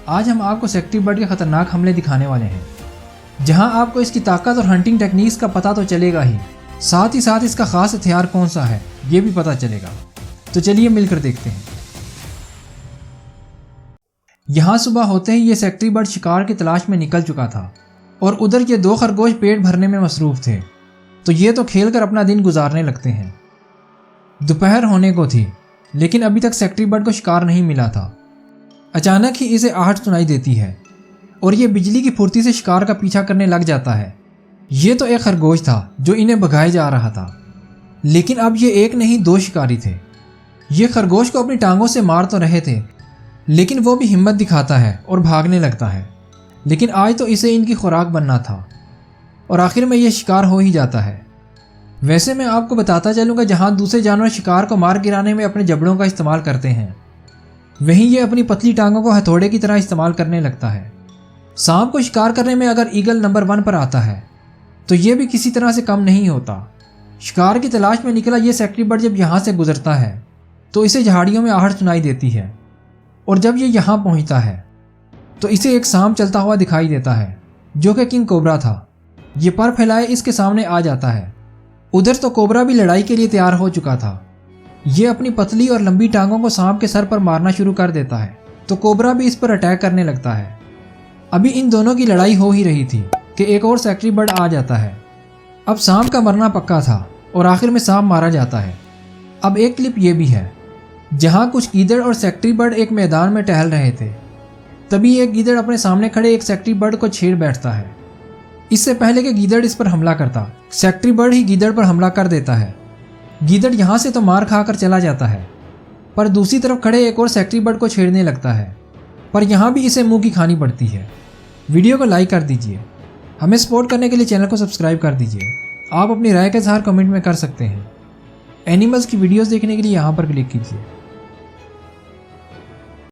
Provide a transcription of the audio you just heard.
آج ہم آپ کو سیکٹری برڈ کے خطرناک حملے دکھانے والے ہیں، جہاں آپ کو اس کی طاقت اور ہنٹنگ ٹیکنیکس کا پتہ تو چلے گا ہی ساتھ اس کا خاص ہتھیار کون سا ہے یہ بھی پتہ چلے گا۔ تو چلیے مل کر دیکھتے ہیں۔ یہاں صبح ہوتے ہی یہ سیکٹری برڈ شکار کی تلاش میں نکل چکا تھا اور ادھر یہ 2 خرگوش پیٹ بھرنے میں مصروف تھے، تو یہ تو کھیل کر اپنا دن گزارنے لگتے ہیں۔ دوپہر ہونے کو تھی لیکن ابھی تک سیکٹری برڈ کو شکار نہیں ملا تھا۔ اچانک ہی اسے آہٹ سنائی دیتی ہے اور یہ بجلی کی پھرتی سے شکار کا پیچھا کرنے لگ جاتا ہے۔ یہ تو ایک خرگوش تھا جو انہیں بھگائے جا رہا تھا، لیکن اب یہ 1 نہیں 2 شکاری تھے۔ یہ خرگوش کو اپنی ٹانگوں سے مار تو رہے تھے لیکن وہ بھی ہمت دکھاتا ہے اور بھاگنے لگتا ہے، لیکن آج تو اسے ان کی خوراک بننا تھا اور آخر میں یہ شکار ہو ہی جاتا ہے۔ ویسے میں آپ کو بتاتا چلوں گا، جہاں دوسرے جانور شکار کو مار گرانے میں اپنے جبڑوں کا استعمال کرتے ہیں، وہیں یہ اپنی پتلی ٹانگوں کو ہتھوڑے کی طرح استعمال کرنے لگتا ہے۔ سانپ کو شکار کرنے میں اگر ایگل نمبر 1 پر آتا ہے تو یہ بھی کسی طرح سے کم نہیں ہوتا۔ شکار کی تلاش میں نکلا یہ سیکٹری برڈ جب یہاں سے گزرتا ہے تو اسے جھاڑیوں میں آہٹ سنائی دیتی ہے، اور جب یہ یہاں پہنچتا ہے تو اسے ایک سانپ چلتا ہوا دکھائی دیتا ہے جو کہ کنگ کوبرا تھا۔ یہ پر پھیلائے اس کے سامنے آ جاتا ہے۔ ادھر تو کوبرا بھی لڑائی کے لیے تیار ہو چکا تھا۔ یہ اپنی پتلی اور لمبی ٹانگوں کو سانپ کے سر پر مارنا شروع کر دیتا ہے تو کوبرا بھی اس پر اٹیک کرنے لگتا ہے۔ ابھی ان دونوں کی لڑائی ہو ہی رہی تھی کہ ایک اور سیکٹری برڈ آ جاتا ہے۔ اب سانپ کا مرنا پکا تھا اور آخر میں سانپ مارا جاتا ہے۔ اب ایک کلپ یہ بھی ہے جہاں کچھ گیدڑ اور سیکٹری برڈ ایک میدان میں ٹہل رہے تھے، تبھی ایک گیدڑ اپنے سامنے کھڑے ایک سیکٹری برڈ کو چھیڑ بیٹھتا ہے۔ اس سے پہلے کہ گیدڑ اس پر حملہ کرتا، سیکٹری برڈ ہی گیدڑ پر حملہ کر دیتا ہے۔ گیدڑ یہاں سے تو مار کھا کر چلا جاتا ہے، پر دوسری طرف کھڑے ایک اور سیکٹری برڈ کو چھیڑنے لگتا ہے، پر یہاں بھی اسے منہ کی کھانی پڑتی ہے۔ ویڈیو کو لائک کر دیجئے، ہمیں سپورٹ کرنے کے لیے چینل کو سبسکرائب کر دیجئے۔ آپ اپنی رائے کا اظہار کمنٹ میں کر سکتے ہیں۔ اینیملز کی ویڈیوز دیکھنے کے لیے یہاں پر کلک کیجئے۔